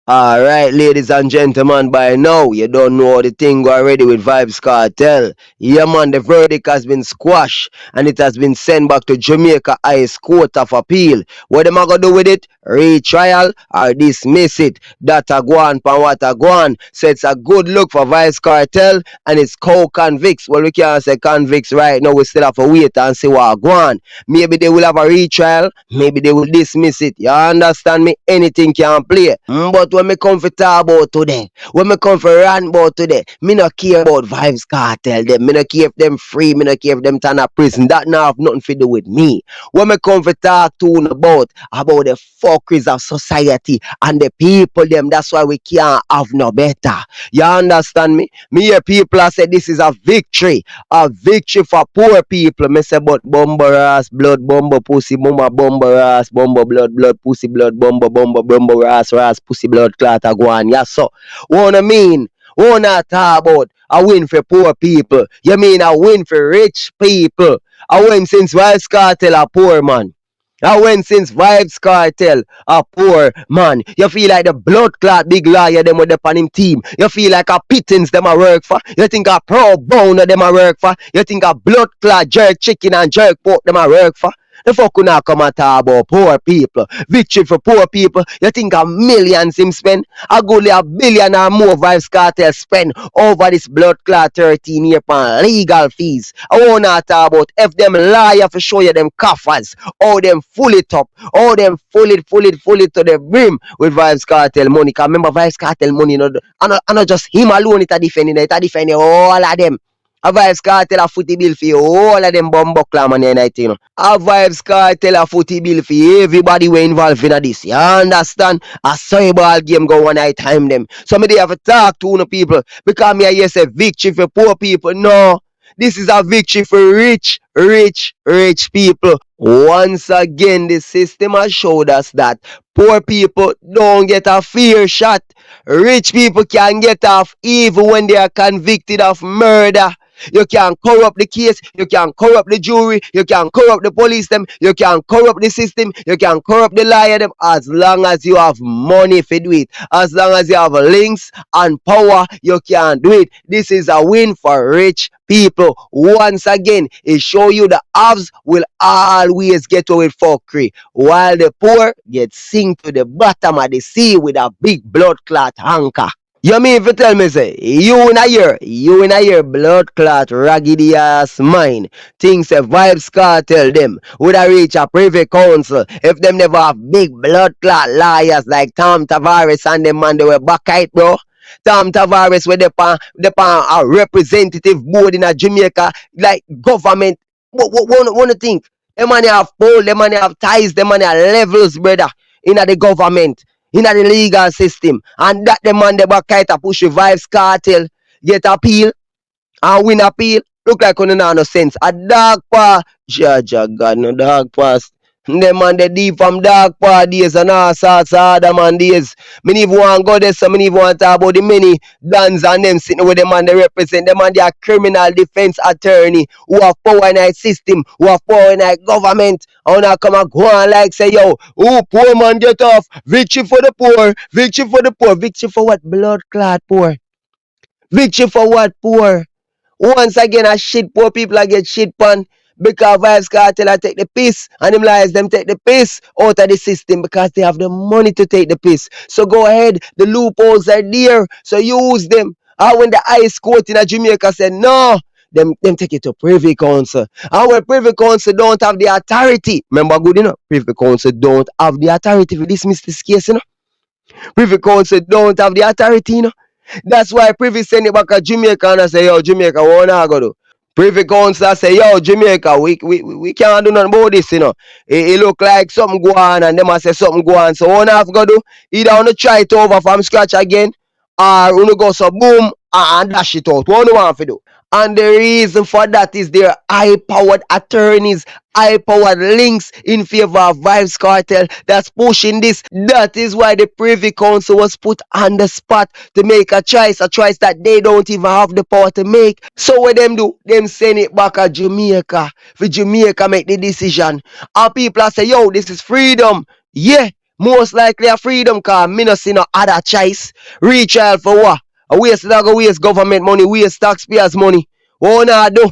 Alright, ladies and gentlemen, by now you don't know the thing already with Vybz Kartel. Yeah, man, the verdict has been squashed and it has been sent back to Jamaica Highest Court of Appeal. What am I gonna do with it? Retrial or dismiss it? That a go on, pan what a go on. So it's a good look for Vybz Kartel and it's co-convicts. Well, we can't say convicts right now, we still have to wait and see what go on. Maybe they will have a retrial, maybe they will dismiss it. You understand me? Anything can play. But when me come for talk about today, when me come for rant about today, me not care about Vybz Kartel them. Me not care if them free, me not care if them turn a prison. That now have nothing to do with me. When me come for talk to about the fuckeries of society and the people them, that's why we can't have no better. You understand me? Me hear people I say this is a victory for poor people. Me say but bumper ass, blood bumper pussy, mama bumper ass, bumper blood pussy blood bumper ass pussy blood clot a go on. Yeah, so what I mean? Wanna talk about a win for poor people? You mean a win for rich people? A win since Vybz Kartel a poor man. I went since Vybz Kartel a poor man. You feel like the blood clot big lawyer them with the on him team. You feel like a pittance them a work for. You think a pro boner them a work for. You think a blood clot jerk chicken and jerk pork them a work for. The fuck could not come and talk about poor people. Victory for poor people. You think a millions him spend? A goodly a billion or more Vybz Kartel spend over this blood clot 13 year pan legal fees. I wanna talk about if them liar for show you them coffers. How them full it up. How them full it to the brim with Vybz Kartel money. Cause remember Vybz Kartel money, I not just him alone it a defending it. A defending all of them. A Vybz Kartel a footy bill for all of them bumbuckler man and you know. A Vybz Kartel a footy bill for everybody we involved in this. You understand? A cerebral game go one night time them. So me they have to talk to no people because me I hear say victory for poor people. No. This is a victory for rich people. Once again, the system has showed us that poor people don't get a fair shot. Rich people can get off even when they are convicted of murder. You can corrupt the case, you can corrupt the jury, you can corrupt the police them, you can corrupt the system, you can corrupt the liar them as long as you have money for do it. As long as you have links and power, you can do it. This is a win for rich people. Once again, it show you the haves will always get away with fuckery, while the poor get sink to the bottom of the sea with a big blood clot anchor. You mean if you tell me say you in a year blood clot raggedy ass mine things a Vybz Kartel them would have reach a privy council if them never have big blood clot liars like Tom Tavares and them man they were backite bro. Tom Tavares with the pan a representative board in a Jamaica like government. Wanna think? Them money have poll, them money have ties, them money have levels, brother, in the government, in the legal system. And that the man the back kite a push the Vybz Kartel, get appeal and win appeal. Look like on no sense. A dog paw, Jaja God, no dog pass. Them man they deep from dog paw days and all sorts of other man days. Me even want go there, so me even want to talk about the many dons and them sitting with them man they represent. Them man they are criminal defense attorney who have power in our system, who have power in our government. I wanna come and go on like say yo, oh poor man get off. Victory for the poor, victory for the poor, victory for what blood clot poor. Victory for what poor. Once again, a shit poor people I get shit pan because Vybz Kartel I take the piss and them liars them take the piss out of the system because they have the money to take the piss. So go ahead, the loopholes are there, so use them. And when the highest court in Jamaica said no, them take it to Privy Council. And when Privy Council don't have the authority, remember good enough, Privy Council don't have the authority to dismiss this case, you know. Privy Council don't have the authority, you know. That's why Privy send it back to Jamaica and I say, yo, Jamaica, what I go do? Privy Council say, yo, Jamaica, we can't do nothing about this, you know. It look like something go on and them I say something go on. So what I have to do? Either I want to try it over from scratch again or we go so boom and dash it out. What do you want to do? And the reason for that is their high-powered attorneys, high-powered links in favor of Vybz Kartel that's pushing this. That is why the Privy Council was put on the spot to make a choice that they don't even have the power to make. So what them do? Them send it back to Jamaica. For Jamaica make the decision. And people are say, yo, this is freedom. Yeah. Most likely a freedom cause me no see no other choice. Retrial for what? A waste dog, a waste government money, waste taxpayers money. What I do?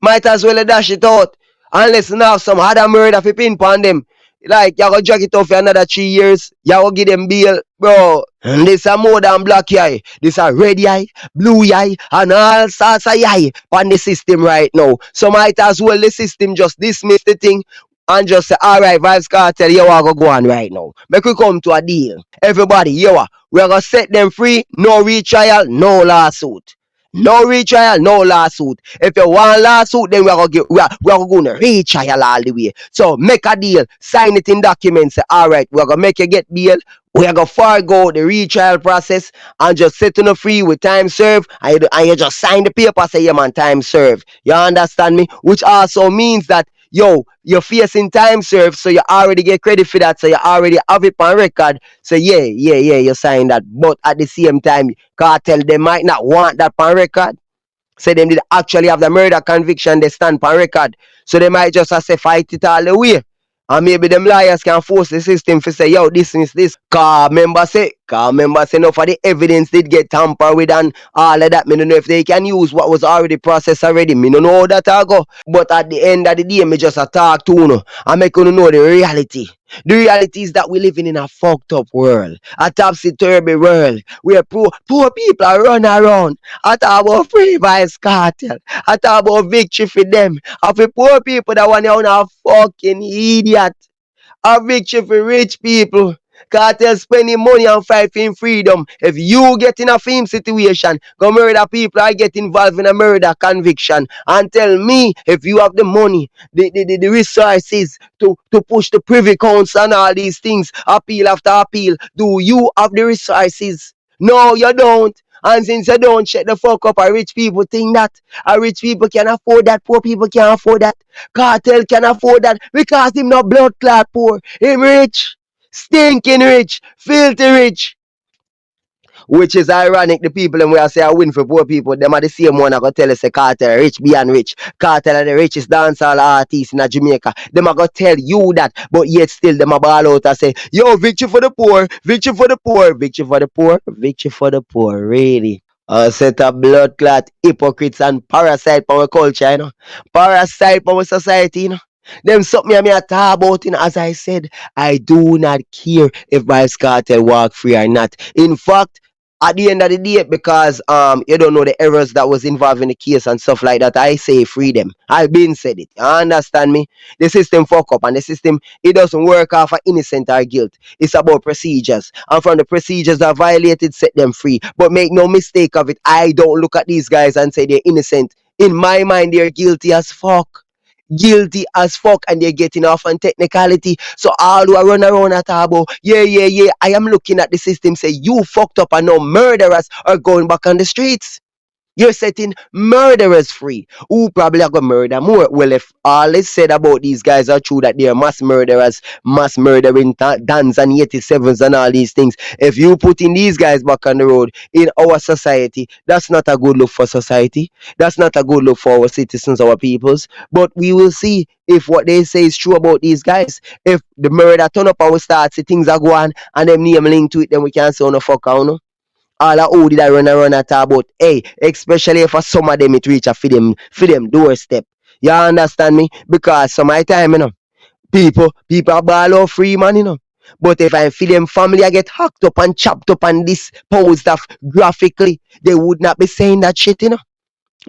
Might as well dash it out. Unless now some other murder fi pin pon them. Like you go drag it off for another 3 years. You go give them bail. Bro. And this a more than black eye. This a red eye, blue eye, and all sorts of eye on the system right now. So might as well the system just dismiss the thing and just say, alright, Vybz Kartel, you want to go on right now. Make we come to a deal. Everybody, we're going to set them free. No retrial, no lawsuit. No retrial, no lawsuit. If you want lawsuit, then we're gonna retrial all the way. So make a deal, sign it in documents. Say, all right, we're gonna make you get bail. We're gonna forego the retrial process and just set on free with time served. And you just sign the paper, say, yeah, man, time served. You understand me? Which also means that you're facing time served, so you already get credit for that, so you already have it on record. So yeah, you sign that. But at the same time, cartel they might not want that on record. Say them did actually have the murder conviction, they stand on record. So they might just have to fight it all the way. And maybe them lawyers can force the system to say, yo, dismiss this. Cause member say no for the evidence did get tampered with and all of that. Me don't know if they can use what was already processed already. Me don't know how that I go. But at the end of the day, me just a talk to you. I make you know the reality. The reality is that we living in a fucked up world, a topsy-turvy world where poor people are run around. I talk about free Vybz Kartel. I talk about victory for them. And for poor people that want to own a fucking idiot. A victory for rich people. Cartel spending money on fighting freedom. If you get in a film situation, go murder people, I get involved in a murder conviction. And tell me if you have the money, the resources to push the Privy Council and all these things, appeal after appeal. Do you have the resources? No, you don't. And since you don't, shut the fuck up. A rich people think that. A rich people can afford that. Poor people can't afford that. Cartel can afford that because him not blood clot poor. Him rich. Stinking rich. Filthy rich. Which is ironic, the people and we are say I win for poor people, them are the same one I go tell us a Cartel rich beyond rich. Cartel are the richest dancehall artists in Jamaica. Them are go tell you that, but yet still them a ball out and say, yo, victory for the poor, victory for the poor, victory for the poor, victory for the poor, really. A set of blood clot hypocrites and parasite for our culture, you know. Parasite for our society, you know. Them something me a talk about, you know, as I said, I do not care if Vybz Kartel walk free or not. In fact, at the end of the day, because you don't know the errors that was involved in the case and stuff like that, I say free them. I've been said it. You understand me? The system fuck up and the system it doesn't work off of innocent or guilt. It's about procedures. And from the procedures that are violated, set them free. But make no mistake of it, I don't look at these guys and say they're innocent. In my mind, they're guilty as fuck. Guilty as fuck, and they're getting off on technicality. So all who are run around at Tabo, yeah. I am looking at the system, say you fucked up and no murderers are going back on the streets. You're setting murderers free. Who probably are gonna murder more? Well, if all is said about these guys are true, that they are mass murderers, mass murdering Dans and 87s and all these things. If you putting these guys back on the road in our society, that's not a good look for society. That's not a good look for our citizens, our peoples. But we will see if what they say is true about these guys. If the murder turn up and we start see things are going and them name linked to it, then we can't say no fuck out, no. All of who did I run around and talk about, hey, especially for some of them it reach a for them doorstep. You understand me? Because some of the time, you know, people are ball out free man, you know. But if I feel them family I get hacked up and chopped up and disposed of graphically, they would not be saying that shit, you know.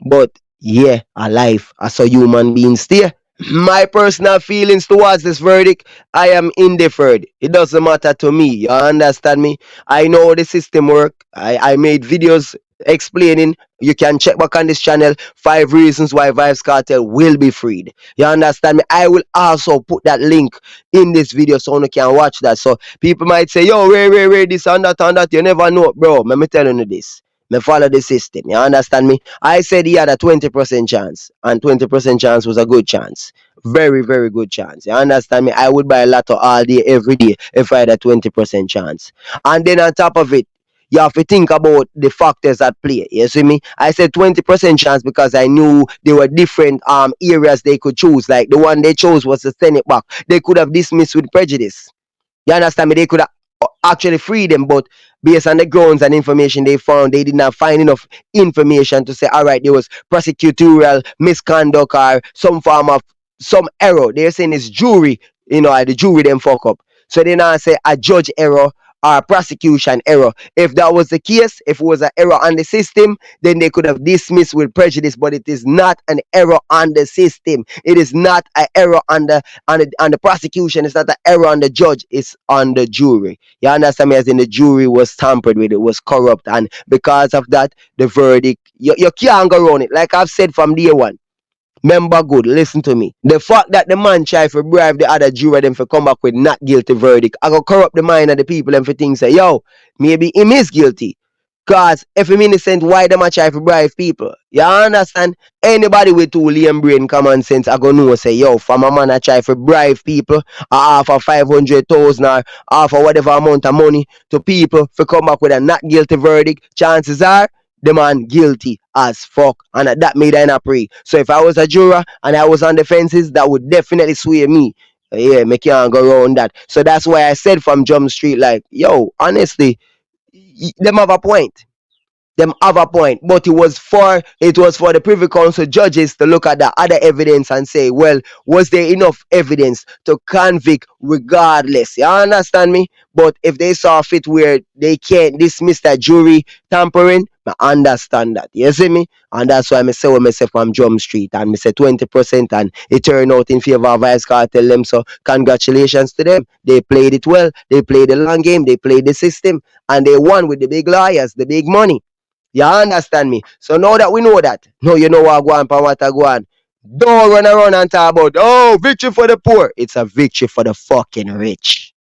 But yeah, alive as a human being still. My personal feelings towards this verdict, I am indifferent. It doesn't matter to me. You understand me? I know the system work. I made videos explaining. You can check back on this channel 5 reasons why Vybz Kartel will be freed. You understand me? I will also put that link in this video so you can watch that. So people might say, yo, Ray, this and that. You never know, bro. Let me tell you this. Me follow the system. You understand me? I said he had a 20% chance, and 20% chance was a good chance. Very, very good chance. You understand me? I would buy a lotto all day, every day, if I had a 20% chance. And then on top of it, you have to think about the factors at play. You see me? I said 20% chance because I knew there were different areas they could choose. Like the one they chose was to send it back. They could have dismissed with prejudice. You understand me? They could have actually freed them, but based on the grounds and information they found, they did not find enough information to say, all right, there was prosecutorial misconduct or some form of some error. They're saying it's jury, the jury them fuck up. So they now say a judge error or prosecution error. If that was the case, if it was an error on the system, then they could have dismissed with prejudice. But it is not an error on the system. It is not an error on the prosecution. It's not an error on the judge. It's on the jury. You understand me? As in the jury was tampered with, it was corrupt, and because of that, the verdict you can't go around it. Like I've said from day one. Remember good, listen to me. The fact that the man try to bribe the other juror them for come back with not guilty verdict, I go corrupt the mind of the people and for things say, yo, maybe him is guilty. Cause if him innocent, why them a try to bribe people? You understand? Anybody with two lame brain common sense, I go know say, yo, from a man a try to bribe people, half of 500,000 or half of whatever amount of money to people for come back with a not guilty verdict, chances are the man guilty as fuck. And that made I not pray. So if I was a juror and I was on the fences, that would definitely sway me. Yeah, me can't go around that. So that's why I said from Jump Street, like, yo, honestly, them have a point. Them have a point, but it was for the Privy Council judges to look at the other evidence and say, well, was there enough evidence to convict regardless? You understand me? But if they saw fit where they can't dismiss that jury tampering, I understand that. You see me? And that's why I say what myself from Drum Street and I say 20% and it turned out in favor of Vybz Kartel them. So congratulations to them. They played it well. They played the long game. They played the system and they won with the big lawyers, the big money. You understand me? So now that we know that, now you know what go on, pa what go on. Don't run around and talk about, oh, victory for the poor. It's a victory for the fucking rich.